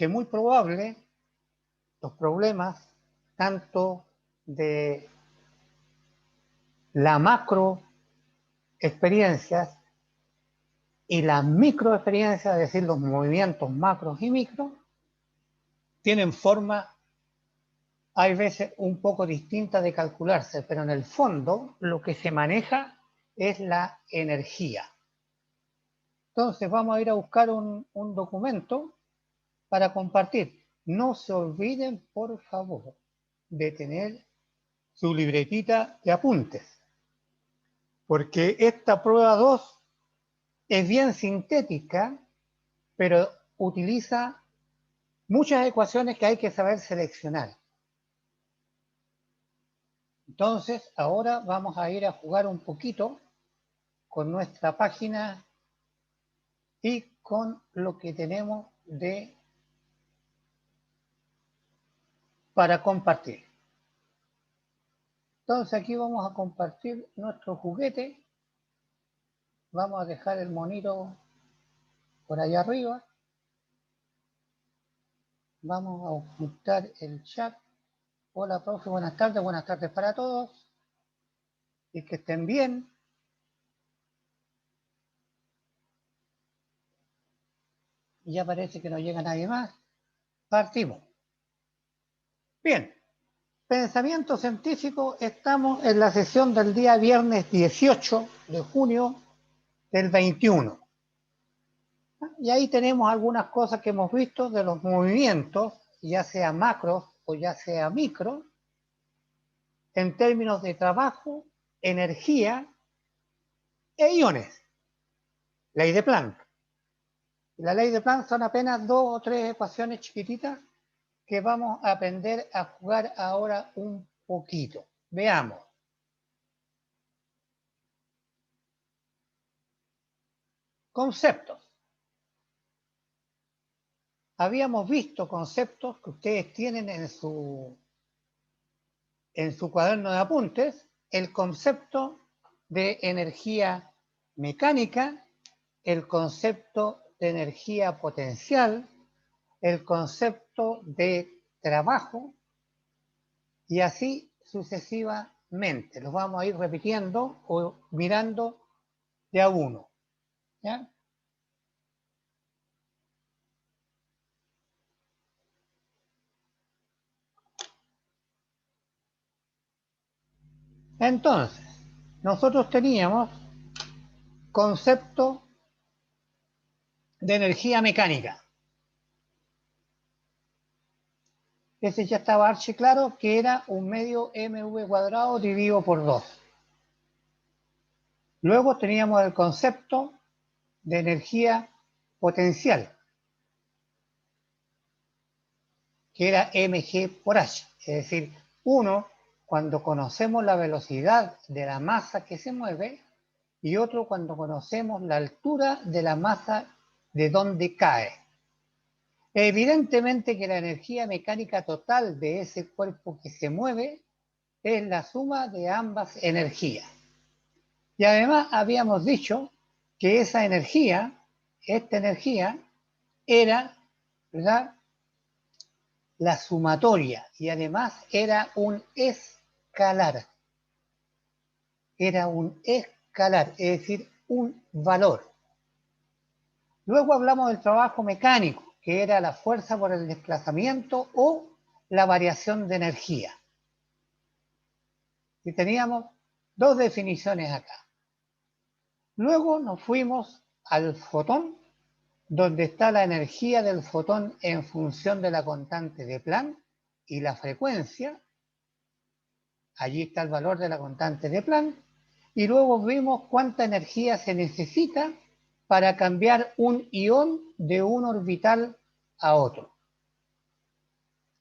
que muy probable los problemas tanto de la macro experiencias y la micro experiencia, es decir, los movimientos macros y micros, tienen forma, hay veces un poco distinta de calcularse, pero en el fondo lo que se maneja es la energía. Entonces vamos a ir a buscar un documento para compartir. No se olviden, por favor, de tener su libretita de apuntes, porque esta prueba 2 es bien sintética, pero utiliza muchas ecuaciones que hay que saber seleccionar. Entonces, ahora vamos a ir a jugar un poquito con nuestra página y con lo que tenemos para compartir. Entonces aquí vamos a compartir nuestro juguete. Vamos a dejar el monito por allá arriba. Vamos a ocultar el chat. Hola, profe, buenas tardes para todos. Y que estén bien. Y ya parece que no llega nadie más. Partimos. Bien. Pensamiento científico, estamos en la sesión del día viernes 18 de junio del 21. Y ahí tenemos algunas cosas que hemos visto de los movimientos, ya sea macros o ya sea micro, en términos de trabajo, energía e iones. Ley de Planck. La ley de Planck son apenas 2 o 3 ecuaciones chiquititas que vamos a aprender a jugar ahora un poquito. Veamos. Conceptos. Habíamos visto conceptos que ustedes tienen en su cuaderno de apuntes, el concepto de energía mecánica, el concepto de energía potencial, el concepto de trabajo y así sucesivamente. Los vamos a ir repitiendo o mirando de a uno. ¿Ya? Entonces, nosotros teníamos concepto de energía mecánica. Ese ya estaba archi claro que era un medio mv cuadrado dividido por 2. Luego teníamos el concepto de energía potencial, que era mg por h. Es decir, uno, cuando conocemos la velocidad de la masa que se mueve, y otro cuando conocemos la altura de la masa de donde cae. Evidentemente que la energía mecánica total de ese cuerpo que se mueve es la suma de ambas energías. Y además habíamos dicho que esa energía, esta energía, era, ¿verdad?, la sumatoria y además era un escalar. Era un escalar, es decir, un valor. Luego hablamos del trabajo mecánico, que era la fuerza por el desplazamiento o la variación de energía. Y teníamos dos definiciones acá. Luego nos fuimos al fotón, donde está la energía del fotón en función de la constante de Planck y la frecuencia. Allí está el valor de la constante de Planck. Y luego vimos cuánta energía se necesita para cambiar un ión de un orbital a otro.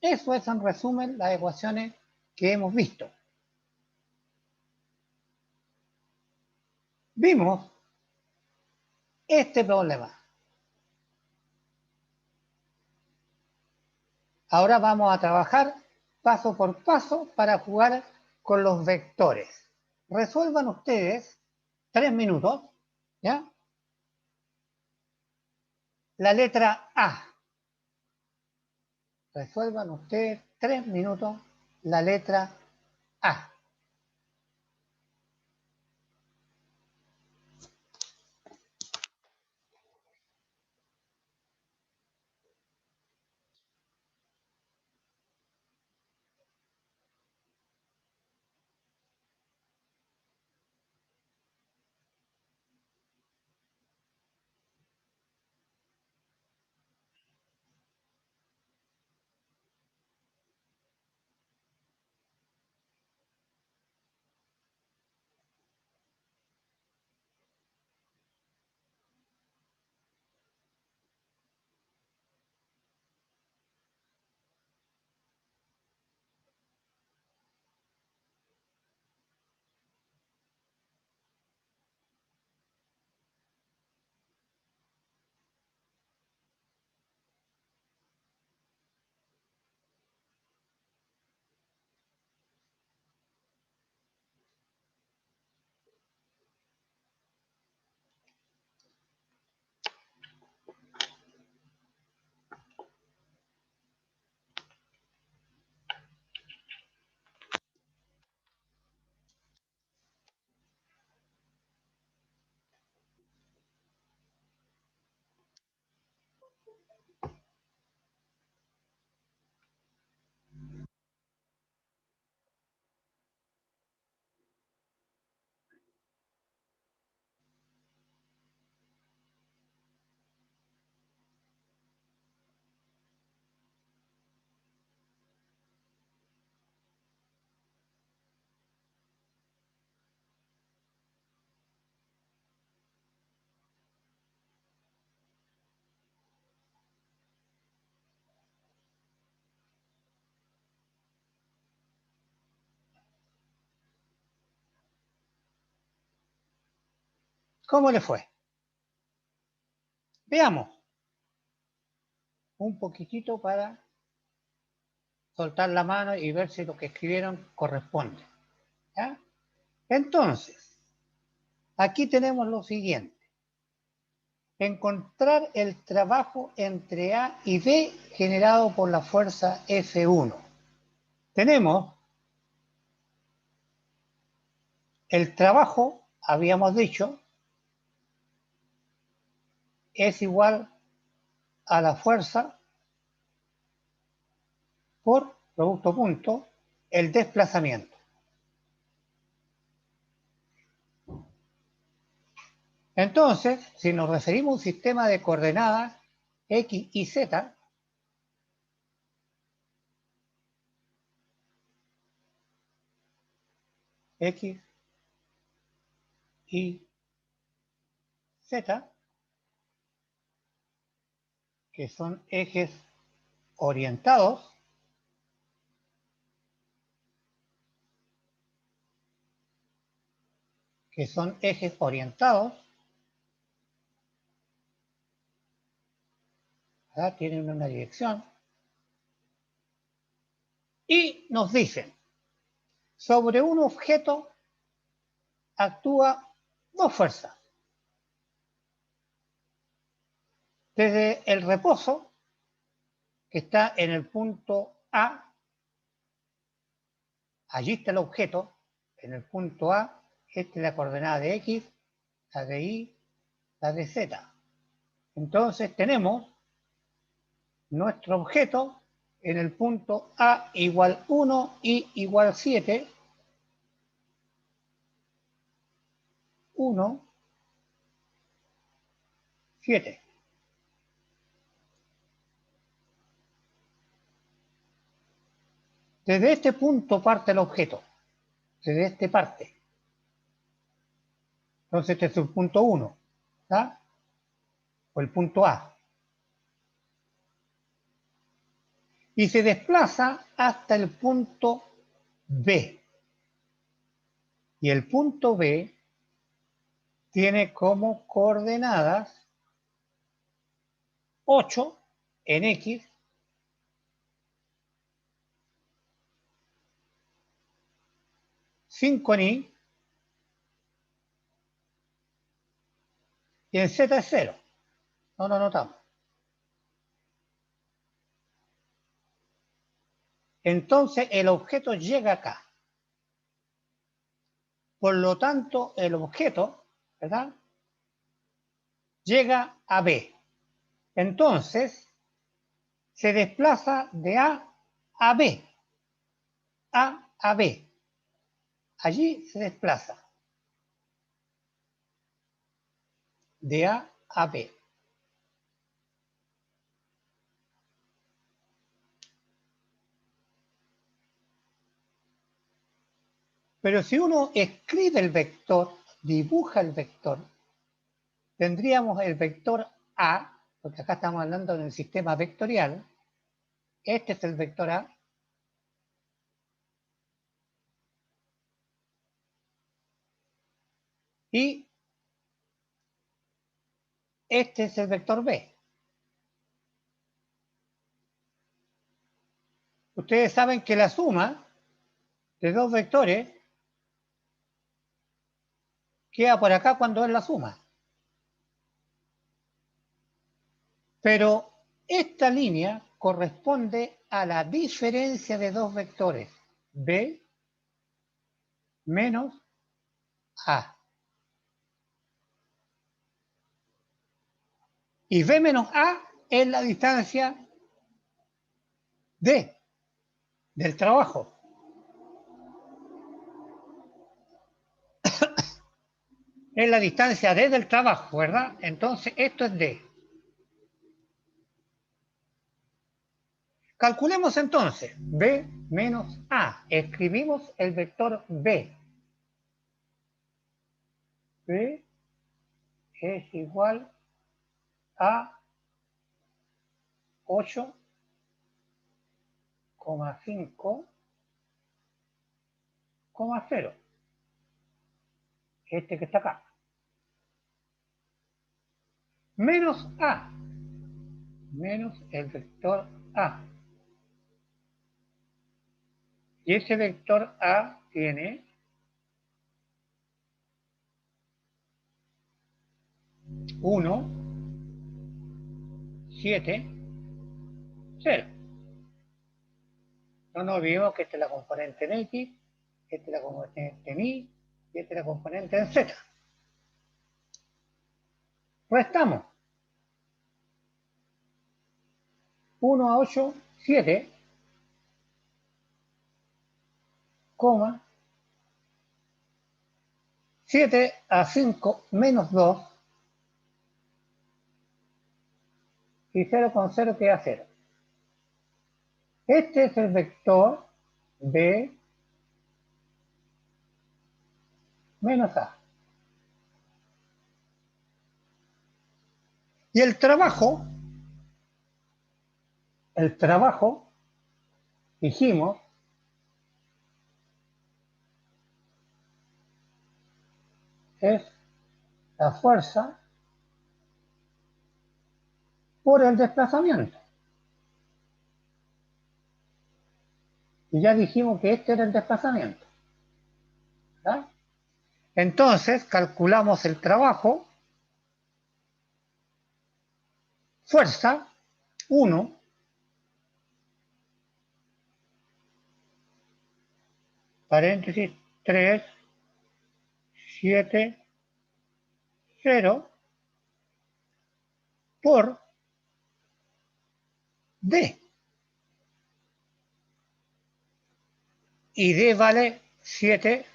Eso es en resumen las ecuaciones que hemos visto. Vimos este problema. Ahora vamos a trabajar paso por paso para jugar con los vectores. Resuelvan ustedes 3 minutos, ¿ya? La letra A. Resuelvan ustedes 3 minutos la letra A. ¿Cómo le fue? Veamos un poquitito para soltar la mano y ver si lo que escribieron corresponde. ¿Ya? Entonces, aquí tenemos lo siguiente. Encontrar el trabajo entre A y B generado por la fuerza F1. Tenemos el trabajo, habíamos dicho, es igual a la fuerza por producto punto, el desplazamiento. Entonces, si nos referimos a un sistema de coordenadas X y Z, X y Z, que son ejes orientados, ¿verdad? Tienen una dirección, y nos dicen, sobre un objeto actúa dos fuerzas. Desde el reposo, que está en el punto A, allí está el objeto, en el punto A, esta es la coordenada de X, la de Y, la de Z. Entonces tenemos nuestro objeto en el punto A igual 1 y igual 7, 1, 7. Desde este punto parte el objeto, desde este parte. Entonces este es el punto 1, ¿está? O el punto A. Y se desplaza hasta el punto B. Y el punto B tiene como coordenadas 8 en X, 5 en Y, y en Z es 0. No lo notamos. entonces el objeto llega acá. Por lo tanto, el objeto, ¿verdad?, llega a B. Entonces, se desplaza de A a B. A B. Allí se desplaza. De A a B. Pero si uno escribe el vector, dibuja el vector, tendríamos el vector A, porque acá estamos hablando del sistema vectorial. Este es el vector A. Y este es el vector B. Ustedes saben que la suma de dos vectores queda por acá cuando es la suma. Pero esta línea corresponde a la diferencia de dos vectores, B menos A. Y B menos A es la distancia D del trabajo. Es la distancia D del trabajo, ¿verdad? Entonces esto es D. Calculemos entonces B menos A. Escribimos el vector B. B es igual a 8,5,0. Este que está acá. Menos A. Menos el vector A. Y ese vector A tiene 1, 7, 0. No nos olvidemos que esta es la componente en X, esta es la componente en Y y esta es la componente en Z. Restamos. 1 a 8, 7, 7 a 5 menos 2 y 0,0 queda 0. Este es el vector B menos A. Y el trabajo, dijimos, es la fuerza por el desplazamiento. Y ya dijimos que este era el desplazamiento, ¿verdad? Entonces, calculamos el trabajo, fuerza, 1, paréntesis, 3, 7, 0, por D. Y D vale 7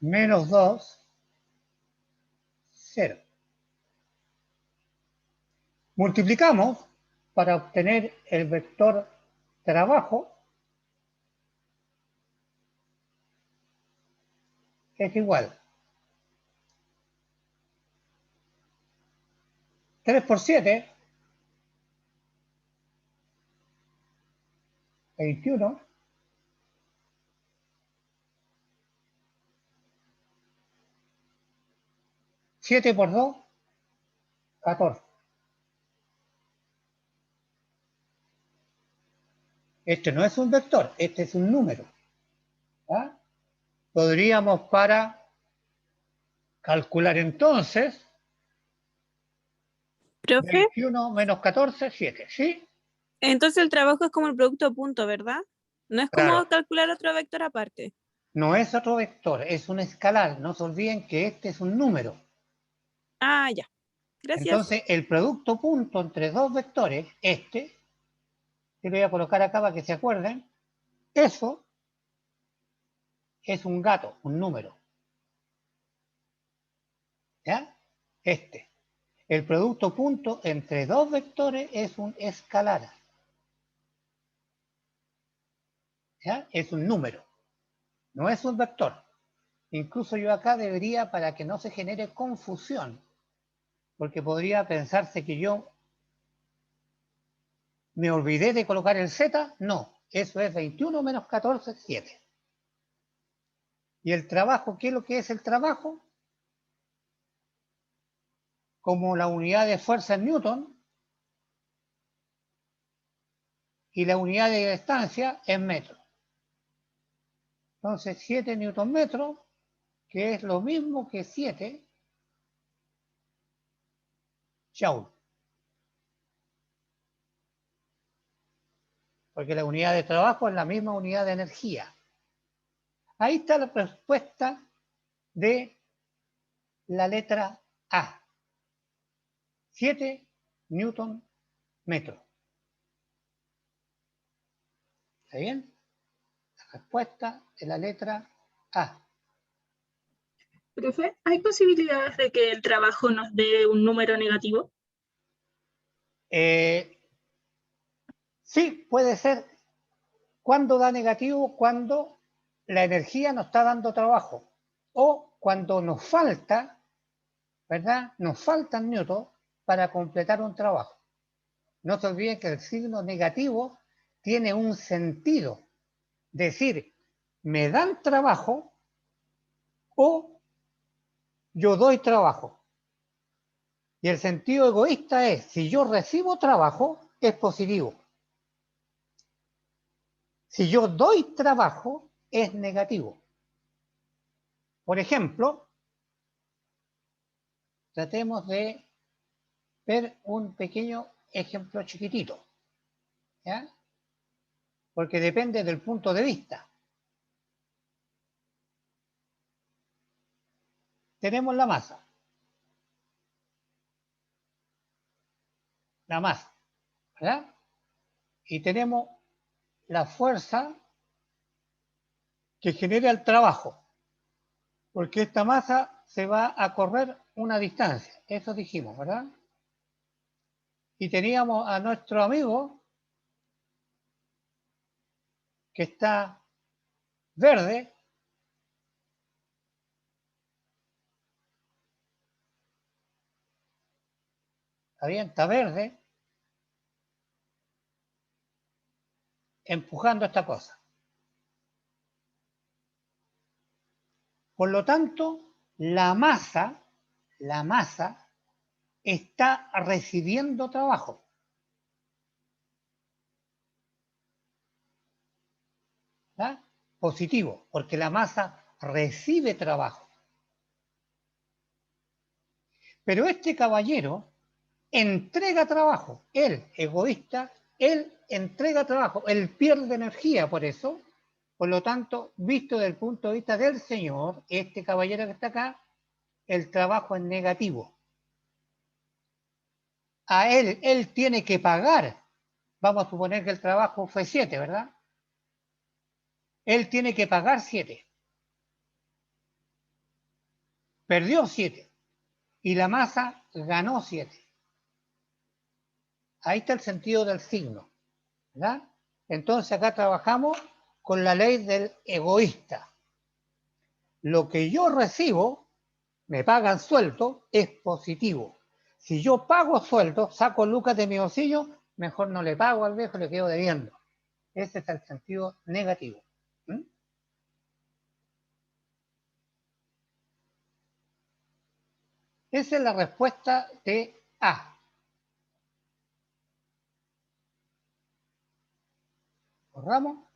menos 2, 0. Multiplicamos para obtener el vector trabajo, es igual 3 por 7, 21, 7 por 2, 14. Este no es un vector, este es un número. ¿Ah? Podríamos para calcular entonces Profe, 21 menos 14, 7, ¿sí? Entonces el trabajo es como el producto punto, ¿verdad? No es como Claro, calcular otro vector aparte. no es otro vector, es un escalar. No se olviden que este es un número. Ah, ya. Gracias. Entonces, el producto punto entre dos vectores, que lo voy a colocar acá para que se acuerden, eso es un gato, un número. ¿Ya? El producto punto entre dos vectores es un escalar. ¿Ya? Es un número, no es un vector. Incluso yo acá debería, para que no se genere confusión, porque podría pensarse que yo me olvidé de colocar el Z, no, eso es 21 menos 14, 7. ¿Y el trabajo? ¿Qué es lo que es el trabajo? Como la unidad de fuerza en Newton y la unidad de distancia en metros. Entonces 7 newton metros, que es lo mismo que 7 joule. Porque la unidad de trabajo es la misma unidad de energía. Ahí está la respuesta de la letra A. 7 newton metros. ¿Está bien? La respuesta de la letra A. Profe, ¿hay posibilidades de que el trabajo nos dé un número negativo? Sí, puede ser. ¿Cuándo da negativo? Cuando la energía nos está dando trabajo. O cuando nos falta, ¿verdad? Nos faltan newtons para completar un trabajo. No se olviden que el signo negativo tiene un sentido. Decir, me dan trabajo o yo doy trabajo. Y el sentido egoísta es, si yo recibo trabajo, es positivo. Si yo doy trabajo, es negativo. Por ejemplo, tratemos de ver un pequeño ejemplo chiquitito, ¿ya? Porque depende del punto de vista. Tenemos la masa, ¿verdad? Y tenemos la fuerza que genera el trabajo, porque esta masa se va a correr una distancia, eso dijimos, ¿verdad? Y teníamos a nuestro amigo que está verde, ¿está bien? Está verde, empujando esta cosa. Por lo tanto, la masa está recibiendo trabajo. ¿Verdad? Positivo, porque la masa recibe trabajo. Pero este caballero entrega trabajo. Él, egoísta, él entrega trabajo. Él pierde energía por eso. Por lo tanto, visto desde el punto de vista del Señor, este caballero que está acá, el trabajo es negativo. A él tiene que pagar. Vamos a suponer que el trabajo fue 7, ¿verdad? Él tiene que pagar 7. Perdió 7. Y la masa ganó 7. Ahí está el sentido del signo, ¿verdad? Entonces acá trabajamos con la ley del egoísta. Lo que yo recibo, me pagan sueldo, es positivo. Si yo pago sueldo, saco lucas de mi bolsillo, mejor no le pago al viejo, le quedo debiendo. Ese es el sentido negativo. ¿Mm? Esa es la respuesta de A. ¿Borramos?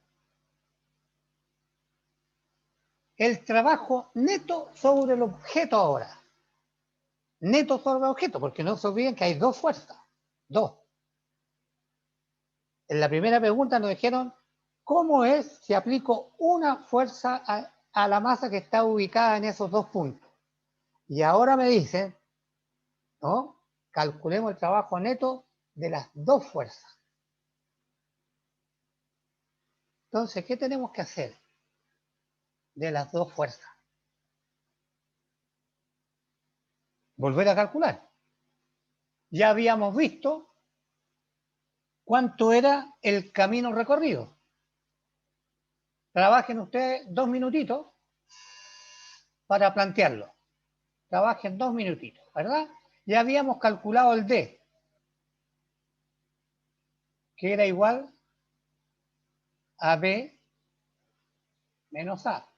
El trabajo neto sobre el objeto ahora. Neto sobre el objeto, porque no se olviden que hay dos fuerzas. Dos. En la primera pregunta nos dijeron, ¿cómo es si aplico una fuerza a la masa que está ubicada en esos dos puntos? Y ahora me dicen, ¿no? Calculemos el trabajo neto de las dos fuerzas. Entonces, ¿qué tenemos que hacer de las dos fuerzas? Volver a calcular. Ya habíamos visto cuánto era el camino recorrido. Trabajen ustedes 2 minutitos para plantearlo. Trabajen 2 minutitos, ¿verdad? Ya habíamos calculado el D, que era igual a B menos A.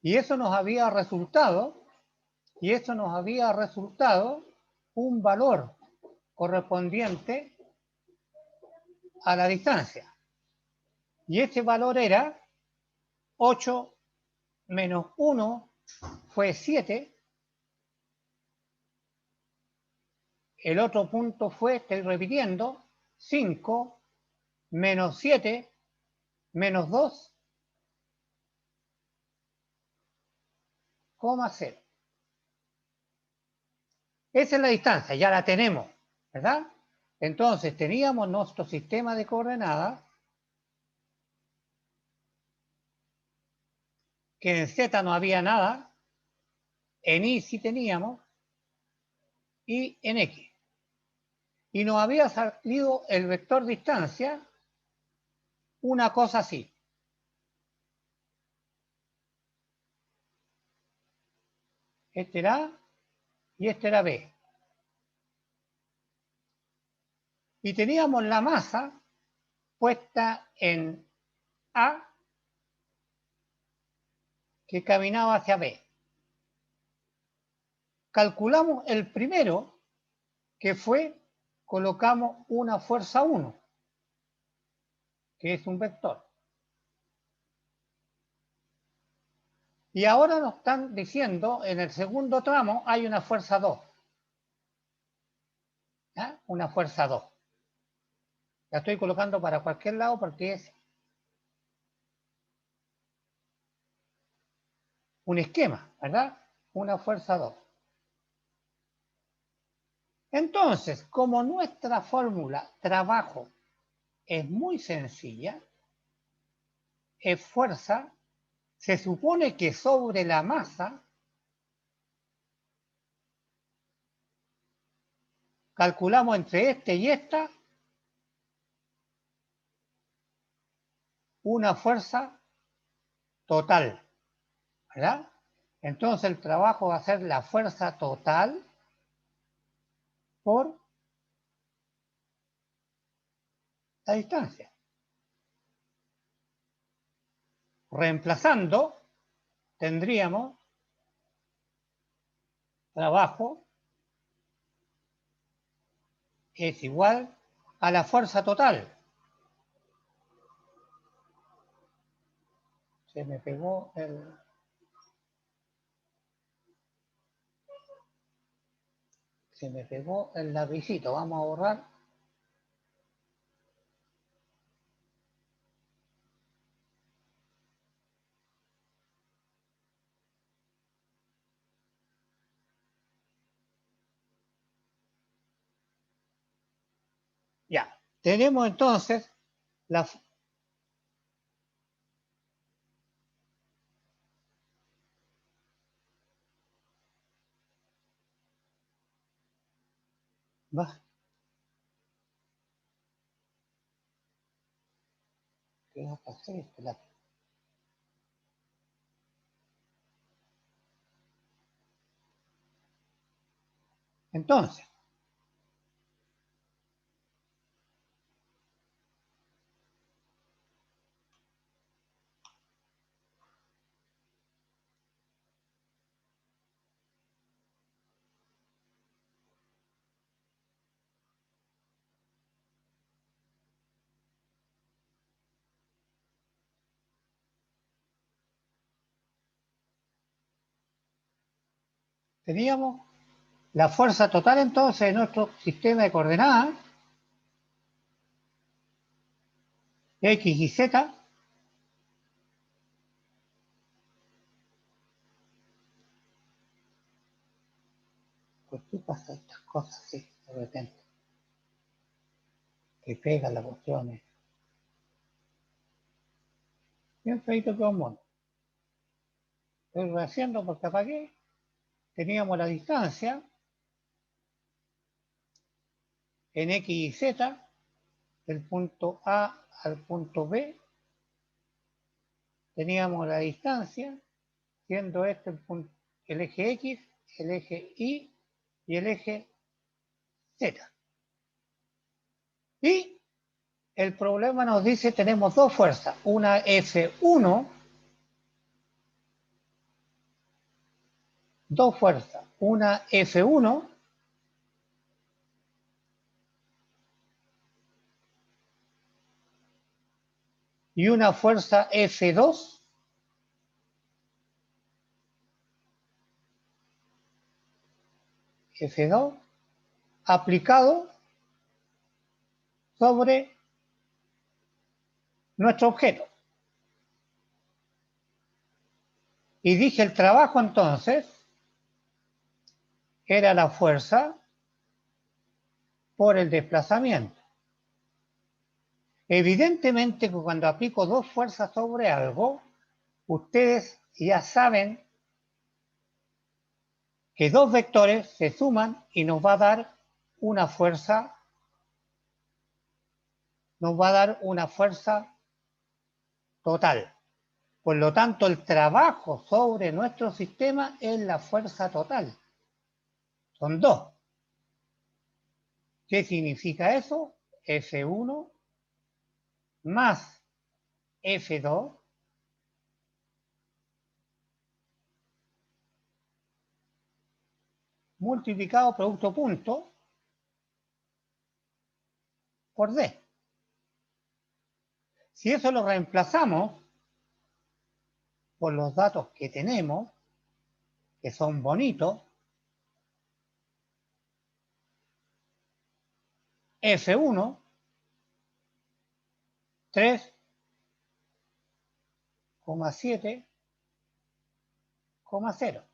Y eso nos había resultado un valor correspondiente a la distancia. Y ese valor era 8 menos 1 fue 7. El otro punto fue, estoy repitiendo, 5 menos 7 menos 2, 0. Esa es la distancia, ya la tenemos, ¿verdad? Entonces teníamos nuestro sistema de coordenadas que en Z no había nada, en Y sí teníamos y en X. Y nos había salido el vector distancia una cosa así. Este era A y este era B. Y teníamos la masa puesta en A que caminaba hacia B. Calculamos el primero, que fue, colocamos una fuerza 1, que es un vector. Y ahora nos están diciendo, en el segundo tramo hay una fuerza 2. ¿Ya? Una fuerza 2. La estoy colocando para cualquier lado porque es un esquema, ¿verdad? Una fuerza 2. Entonces, como nuestra fórmula trabajo es muy sencilla, es fuerza, se supone que sobre la masa calculamos entre este y esta una fuerza total, ¿verdad? Entonces el trabajo va a ser la fuerza total por la distancia. Reemplazando, tendríamos trabajo es igual a la fuerza total. Se me pegó el... Se me pegó el lapicito. Vamos a borrar. Ya. Tenemos entonces la... ¿Qué va a hacer este lápiz? Entonces, teníamos La fuerza total entonces de nuestro sistema de coordenadas, X y Z, ¿por qué pasa estas cosas así de repente? Que pegan las cuestiones. Bien feito que un mono. Estoy rehaciendo porque apagué. Teníamos la distancia en X y Z del punto A al punto B. Teníamos la distancia, siendo este el eje X, el eje Y y el eje Z. Y el problema nos dice tenemos dos fuerzas, una F1, dos fuerzas, una F1 y una fuerza F2 aplicado sobre nuestro objeto. Y dije el trabajo entonces era la fuerza por el desplazamiento. Evidentemente que cuando aplico dos fuerzas sobre algo, ustedes ya saben que dos vectores se suman y nos va a dar una fuerza, total. Por lo tanto, el trabajo sobre nuestro sistema es la fuerza total. Son dos. ¿Qué significa eso? F1 más F2 multiplicado producto punto por D. Si eso lo reemplazamos por los datos que tenemos, que son bonitos, F1, 3,7,0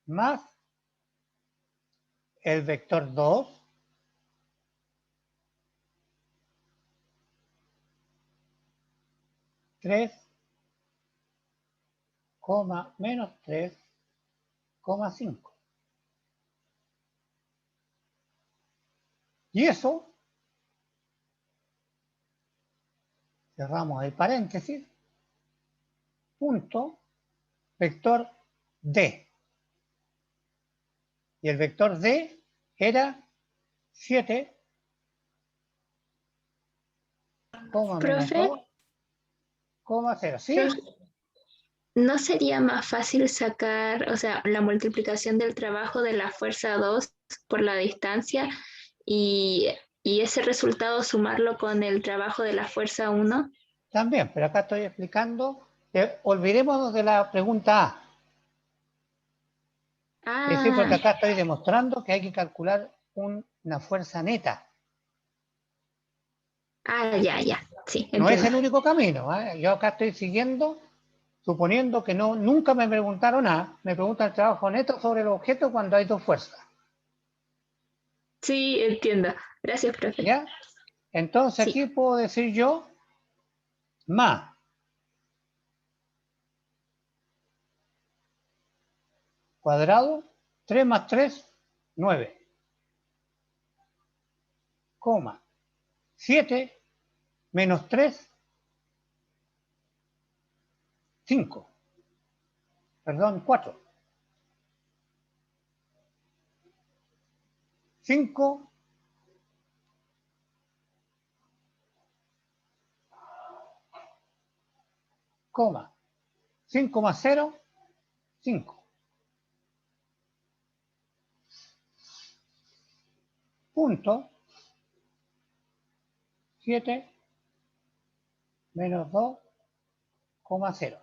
más el vector 2 menos 3,5. Y eso, cerramos el paréntesis, punto, vector D. Y el vector D era 7, menos Profe, 2,0. ¿Sí? profe, ¿no sería más fácil sacar, o sea, la multiplicación del trabajo de la fuerza 2 por la distancia y, y ese resultado sumarlo con el trabajo de la fuerza 1? También, pero acá estoy explicando, olvidémonos de la pregunta A. Es decir, porque Ah, acá estoy demostrando que hay que calcular una fuerza neta. ya, sí, No es entiendo. el único camino, ¿eh? Yo acá estoy siguiendo, suponiendo que nunca me preguntaron nada, me preguntan el trabajo neto sobre el objeto cuando hay dos fuerzas. Sí, entiendo. Gracias, profe. ¿Ya? Entonces Sí, aquí puedo decir yo más cuadrado, 3 más 3, 9, 7 menos 3, 5, perdón, 4. 5, 5 más 0, 5. Punto 7 menos 2,0.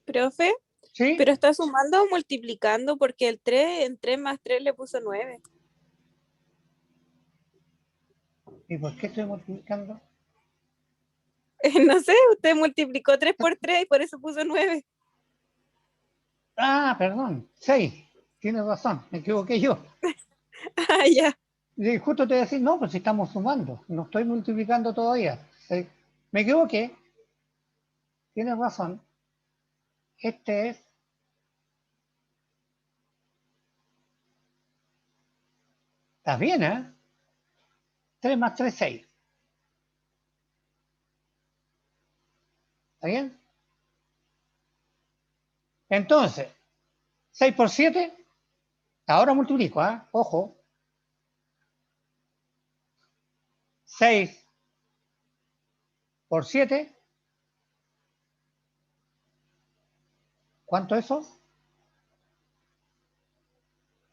Profe, ¿Sí? Pero está sumando o multiplicando porque el 3 en 3 más 3 le puso 9. ¿Y por qué estoy multiplicando? No sé, usted multiplicó 3 por 3 y por eso puso 9. Ah, perdón, 6. Tienes razón, me equivoqué yo. Ah, ya. Y justo te voy a decir, no, pues si estamos sumando, no estoy multiplicando todavía. Me equivoqué, tienes razón. Este es, ¿estás bien, eh? 3 más 3, 6. ¿Está bien? Entonces, 6 por 7, ahora multiplico, ¿eh? Ojo. 6 por 7, ¿cuánto es eso?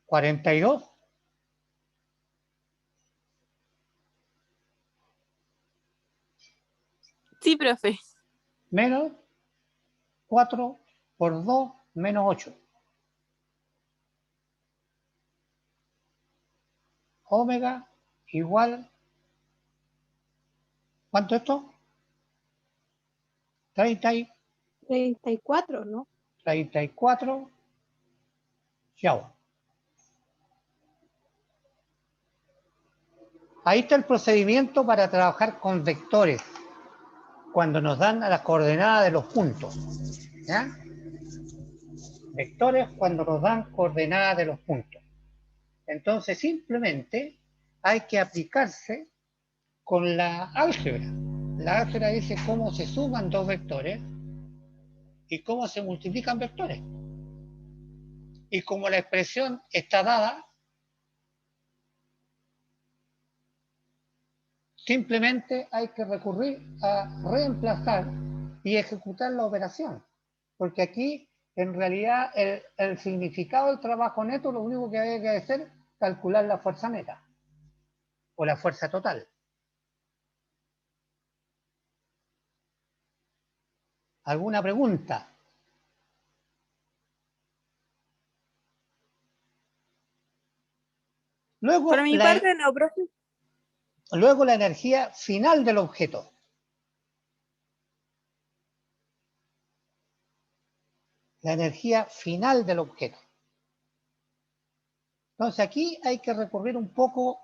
42 Sí, profe. menos 4 por 2 menos 8. Omega igual, ¿cuánto es esto? 34, ¿no? 34. Chao. Ahí está el procedimiento para trabajar con vectores, cuando nos dan las coordenadas de los puntos. ¿Ya? Vectores cuando nos dan coordenadas de los puntos. Entonces simplemente hay que aplicarse con la álgebra. La álgebra dice cómo se suman dos vectores y cómo se multiplican vectores. Y como la expresión está dada, simplemente hay que recurrir a reemplazar y ejecutar la operación. Porque aquí, en realidad, el significado del trabajo neto, lo único que hay que hacer es calcular la fuerza neta o la fuerza total. ¿Alguna pregunta? Por Luego mi la, parte, no, profe. luego la energía final del objeto. La energía final del objeto. Entonces aquí hay que recurrir un poco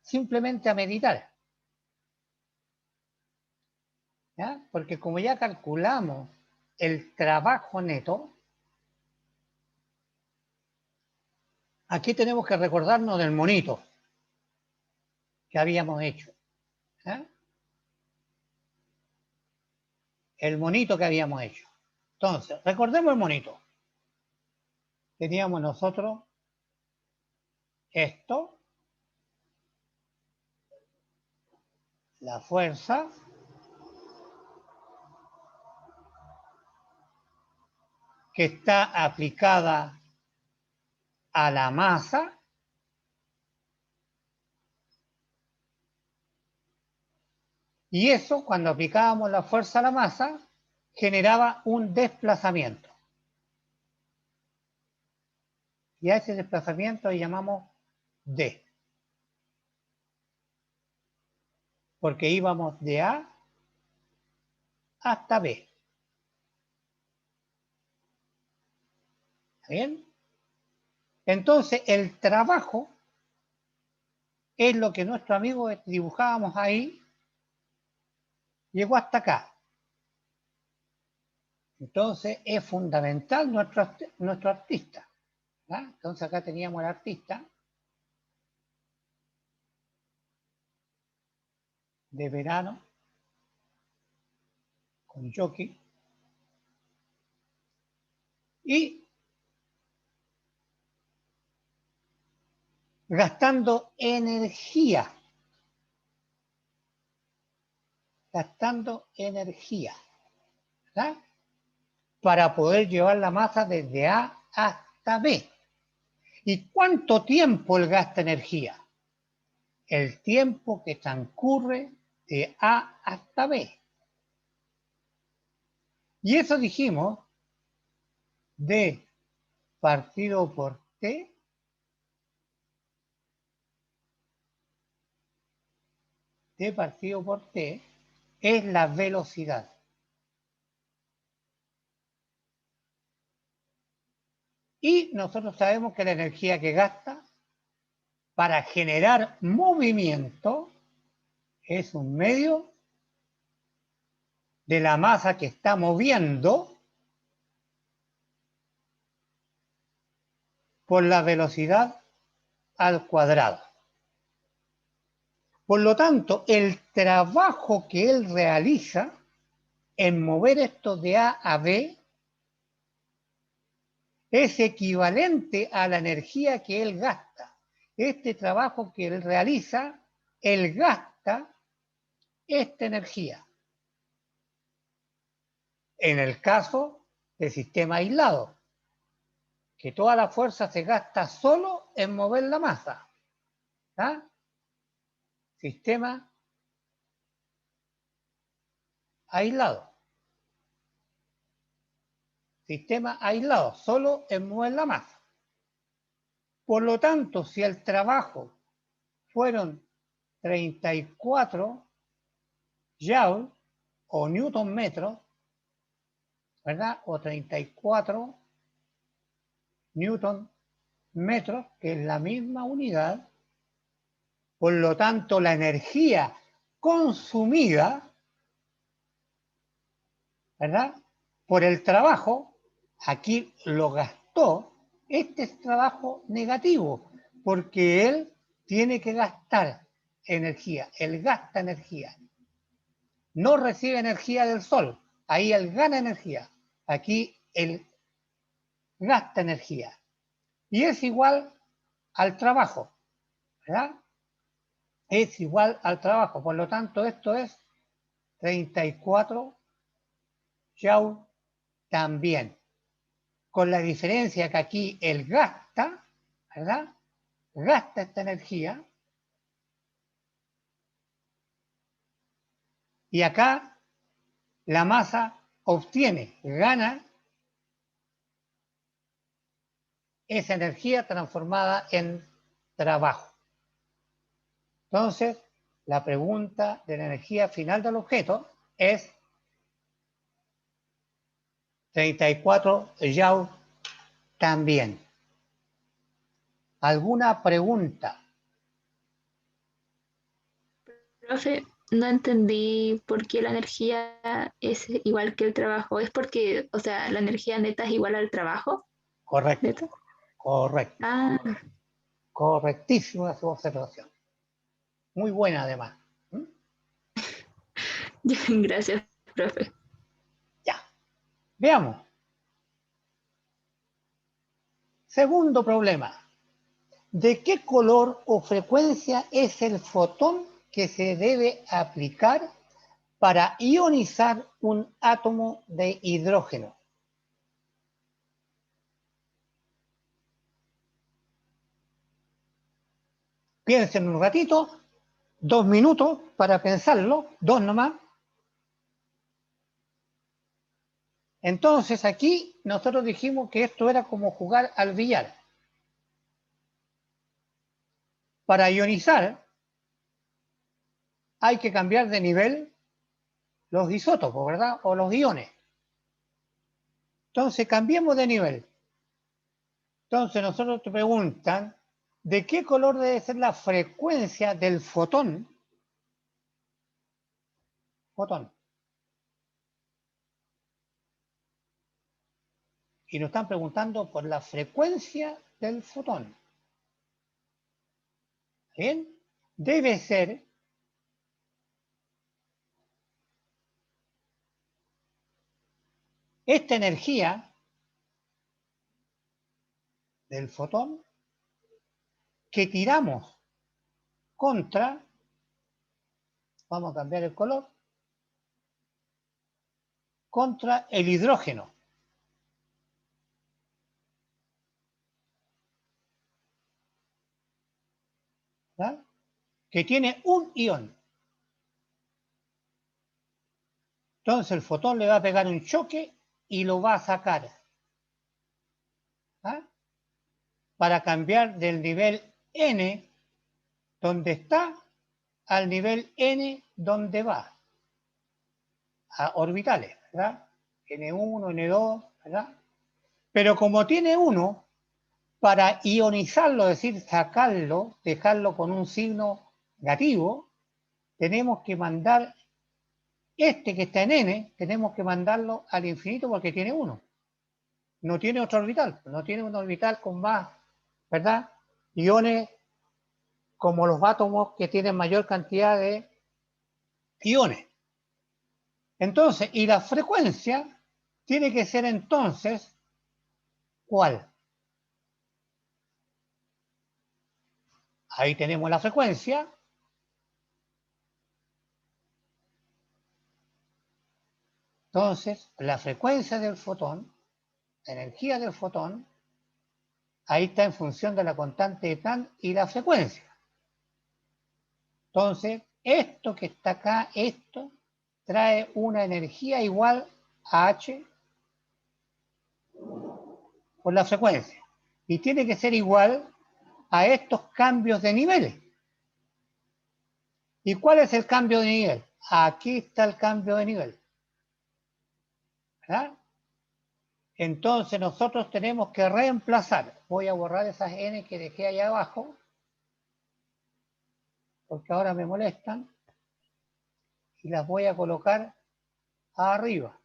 simplemente a meditar. ¿Ya? Porque como ya calculamos el trabajo neto, aquí tenemos que recordarnos del monito que habíamos hecho. ¿Ya? El monito que habíamos hecho. Entonces, recordemos el monito. Teníamos nosotros esto, la fuerza, que está aplicada a la masa, y eso, cuando aplicábamos la fuerza a la masa, generaba un desplazamiento. Y a ese desplazamiento le llamamos D. Porque íbamos de A hasta B. ¿Está bien? Entonces, el trabajo es lo que nuestro amigo dibujábamos ahí, llegó hasta acá. Entonces, es fundamental nuestro artista. ¿Ya? Entonces, acá teníamos al artista de verano con jockey y gastando energía, ¿verdad? Para poder llevar la masa desde A hasta B. ¿Y cuánto tiempo él gasta energía? El tiempo que transcurre de A hasta B. Y eso dijimos D partido por T partido por T es la velocidad. Y nosotros sabemos que la energía que gasta para generar movimiento es un medio de la masa que está moviendo por la velocidad al cuadrado. Por lo tanto, el trabajo que él realiza en mover esto de A a B es equivalente a la energía que él gasta. Este trabajo que él realiza, él gasta esta energía. En el caso del sistema aislado, que toda la fuerza se gasta solo en mover la masa. ¿Ah? Sistema aislado. Sistema aislado, solo en mover la masa. Por lo tanto, si el trabajo fueron 34 joules o newton metros, ¿verdad? O 34 newton metros, que es la misma unidad. Por lo tanto, la energía consumida, ¿verdad? Por el trabajo, aquí lo gastó, este es trabajo negativo, porque él tiene que gastar energía, él gasta energía. No recibe energía del sol, ahí él gana energía, aquí él gasta energía. Y es igual al trabajo, ¿verdad? Es igual al trabajo, por lo tanto esto es 34 joules también, con la diferencia que aquí él gasta, ¿verdad? Gasta esta energía y acá la masa obtiene, gana esa energía transformada en trabajo. Entonces, la pregunta de la energía final del objeto es 34 joules también. ¿Alguna pregunta? Profe, no entendí por qué la energía es igual que el trabajo. ¿Es porque, o sea, la energía neta es igual al trabajo? Correcto, ¿Neta? correcto. Ah, Correctísima su observación. Muy buena además. ¿Mm? gracias, profe. Ya. Veamos. Segundo problema. ¿De qué color o frecuencia es el fotón que se debe aplicar para ionizar un átomo de hidrógeno? Piensen un ratito, 2 minutos para pensarlo, 2 nomás. Entonces aquí nosotros dijimos que esto era como jugar al billar. Para ionizar hay que cambiar de nivel los isótopos, ¿verdad? O los iones. Entonces cambiemos de nivel. Entonces nosotros te preguntan, ¿de qué color debe ser la frecuencia del fotón? Fotón. Y nos están preguntando por la frecuencia del fotón. ¿Bien? Debe ser esta energía del fotón que tiramos contra, vamos a cambiar el color, contra el hidrógeno. ¿Verdad? Que tiene un ion. Entonces el fotón le va a pegar un choque y lo va a sacar. ¿ah? Para cambiar del nivel n, donde está, al nivel n, donde va, a orbitales, ¿verdad? N1, N2, ¿verdad? Pero como tiene 1, para ionizarlo, es decir, sacarlo, dejarlo con un signo negativo, tenemos que mandar este que está en n, tenemos que mandarlo al infinito porque tiene 1. No tiene otro orbital, no tiene un orbital con más, ¿verdad? Iones como los átomos que tienen mayor cantidad de iones. Entonces, y la frecuencia tiene que ser entonces, ¿cuál? Ahí tenemos la frecuencia. Entonces, la frecuencia del fotón, la energía del fotón, ahí está en función de la constante de Planck y la frecuencia. Entonces, esto que está acá, esto, trae una energía igual a H por la frecuencia. Y tiene que ser igual a estos cambios de niveles. ¿Y cuál es el cambio de nivel? Aquí está el cambio de nivel. ¿Verdad? Entonces nosotros tenemos que reemplazar. Voy a borrar esas n que dejé allá abajo, porque ahora me molestan, y las voy a colocar arriba.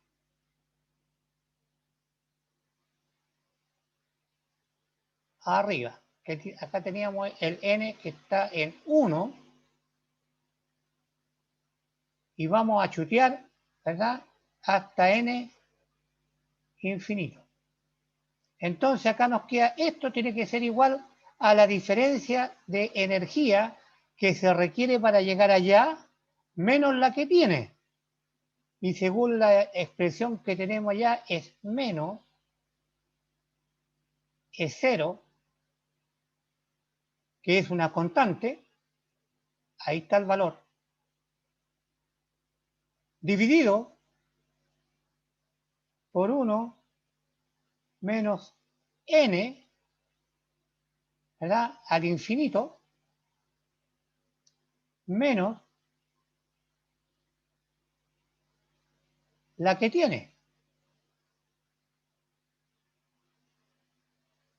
Arriba. Acá teníamos el n que está en 1, y vamos a chutear, ¿verdad? Hasta n infinito. Entonces acá nos queda, esto tiene que ser igual a la diferencia de energía que se requiere para llegar allá, menos la que tiene. Y según la expresión que tenemos allá es menos, es 0, que es una constante, ahí está el valor, dividido por 1 menos n, ¿verdad? Al infinito, menos la que tiene.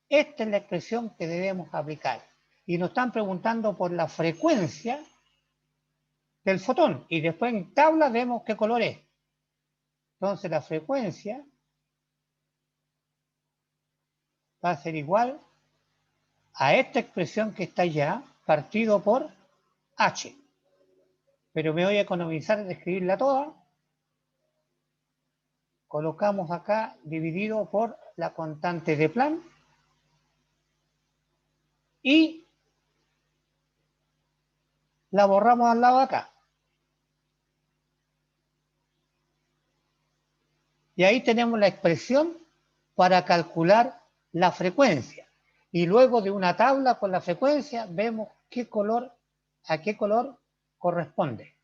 Esta es la expresión que debemos aplicar. Y nos están preguntando por la frecuencia del fotón. Y después en tabla vemos qué color es. Entonces la frecuencia va a ser igual a esta expresión que está allá, partido por h. Pero me voy a economizar de escribirla toda. Colocamos acá dividido por la constante de Planck. Y la borramos al lado de acá. Y ahí tenemos la expresión para calcular la frecuencia. Y luego de una tabla con la frecuencia vemos qué color, a qué color corresponde.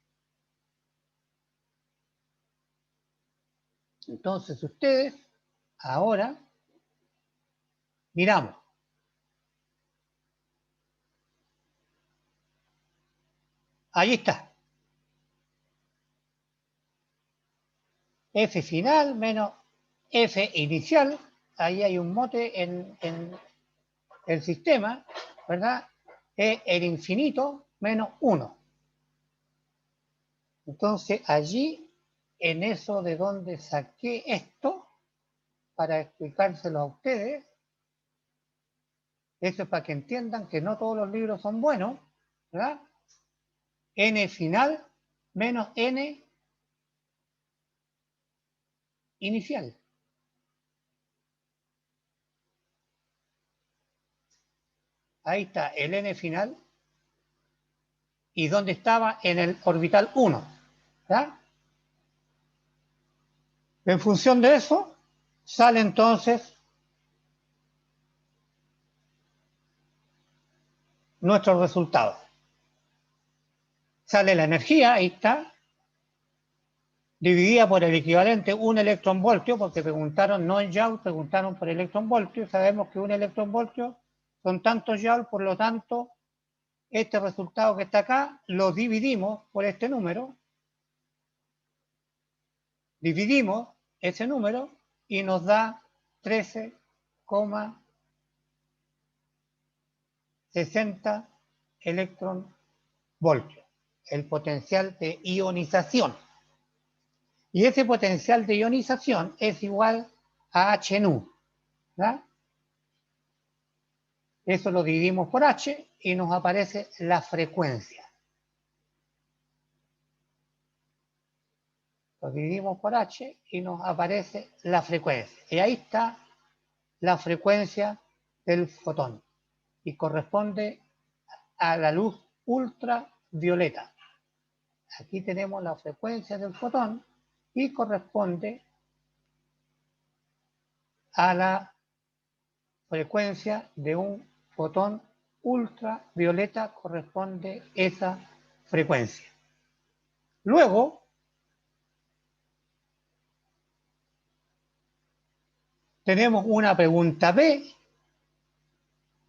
Entonces ustedes ahora miramos. Ahí está. F final menos F inicial. Ahí hay un mote en el sistema, ¿verdad? Es el infinito menos 1. Entonces allí, en eso de donde saqué esto, para explicárselo a ustedes, eso es para que entiendan que no todos los libros son buenos, ¿verdad? N final menos N inicial. Ahí está el N final. ¿Y dónde estaba? En el orbital 1. ¿Verdad? En función de eso, sale entonces nuestro resultado. Sale la energía, ahí está. dividida por el equivalente 1 electronvoltio, porque preguntaron no en Joule, preguntaron por electronvoltio. Sabemos que 1 electronvoltio son tantos Joule, por lo tanto, este resultado que está acá lo dividimos por este número. Dividimos ese número y nos da 13,60 electronvoltios, el potencial de ionización. Y ese potencial de ionización es igual a H nu, ¿verdad? Eso lo dividimos por H y nos aparece la frecuencia. Lo dividimos por H y nos aparece la frecuencia. Y ahí está la frecuencia del fotón. Y corresponde a la luz ultravioleta. Aquí tenemos la frecuencia del fotón y corresponde a la frecuencia de un fotón ultravioleta, corresponde esa frecuencia. Luego, tenemos una pregunta B.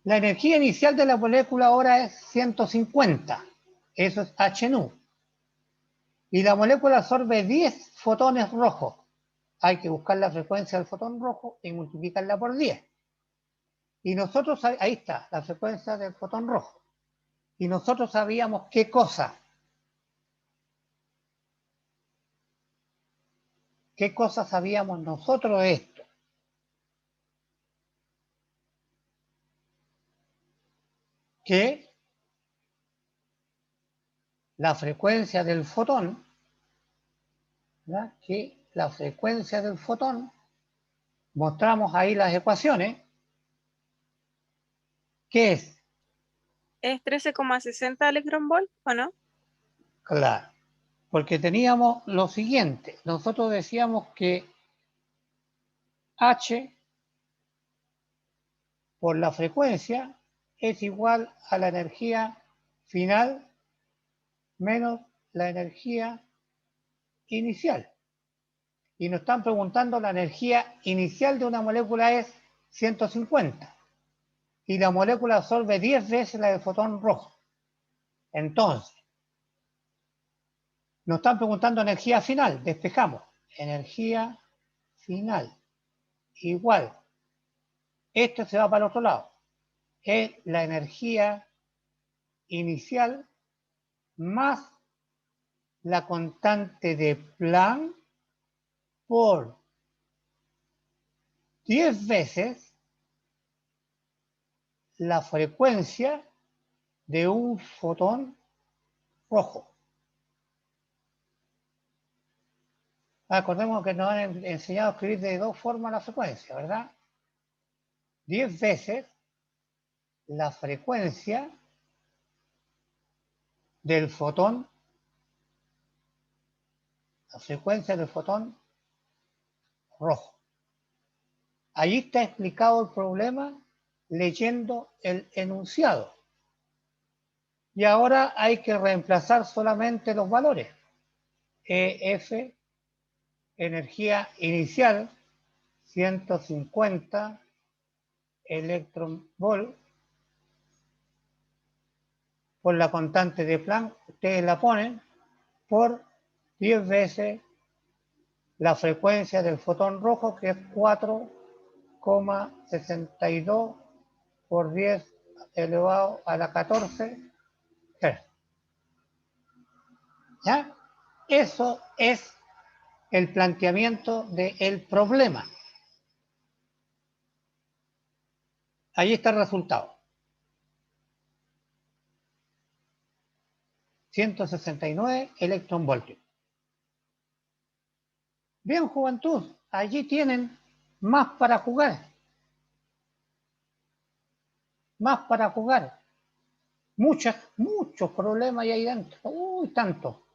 La energía inicial de la molécula ahora es 150. Eso es H nu. Y la molécula absorbe 10 fotones rojos. Hay que buscar la frecuencia del fotón rojo y multiplicarla por 10. Y nosotros, ahí está, la frecuencia del fotón rojo. Y nosotros sabíamos qué cosa. ¿Qué cosa sabíamos nosotros de esto? Que la frecuencia del fotón, ¿verdad? Que la frecuencia del fotón, mostramos ahí las ecuaciones, ¿qué es? ¿Es 13,60 electronvolt o no? Claro, porque teníamos lo siguiente, nosotros decíamos que H por la frecuencia es igual a la energía final menos la energía inicial. Y nos están preguntando la energía inicial de una molécula es 150. Y la molécula absorbe 10 veces la del fotón rojo. Entonces, nos están preguntando energía final. Despejamos. Energía final igual. Esto se va para el otro lado. Es la energía inicial más la constante de Planck por 10 veces la frecuencia de un fotón rojo. Acordemos que nos han enseñado a escribir de dos formas la frecuencia, ¿verdad? 10 veces la frecuencia del fotón, la frecuencia del fotón rojo. Allí está explicado el problema leyendo el enunciado. Y ahora hay que reemplazar solamente los valores. EF, energía inicial, 150 electronvolt, por la constante de Planck, ustedes la ponen, por 10 veces la frecuencia del fotón rojo, que es 4,62 por 10 elevado a la 14 Hz. ¿Ya? Eso es el planteamiento del problema. Ahí está el resultado. 169 electronvoltios. Bien, juventud, allí tienen más para jugar. Más para jugar. Muchos problemas hay ahí dentro. Uy, tanto.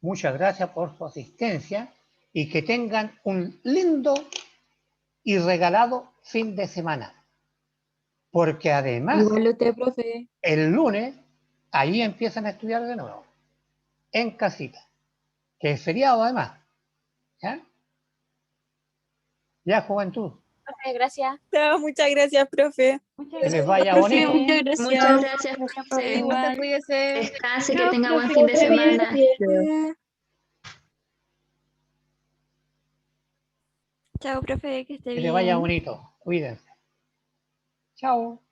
Muchas gracias por su asistencia y que tengan un lindo y regalado fin de semana. Porque además, Igual usted, profe. el lunes, ahí empiezan a estudiar de nuevo, en casita, que es feriado además. ¿Ya? Ya, juventud. Profe, gracias. No, muchas gracias, profe. Que les vaya Profe, bonito. muchas gracias. Muchas gracias, Profe, profe. Igual. cuídese. Descanse, que Chao, tenga buen profe, fin de que semana. cuídese. Chao, profe, que esté Que bien. les vaya bonito. Cuídense. Chao.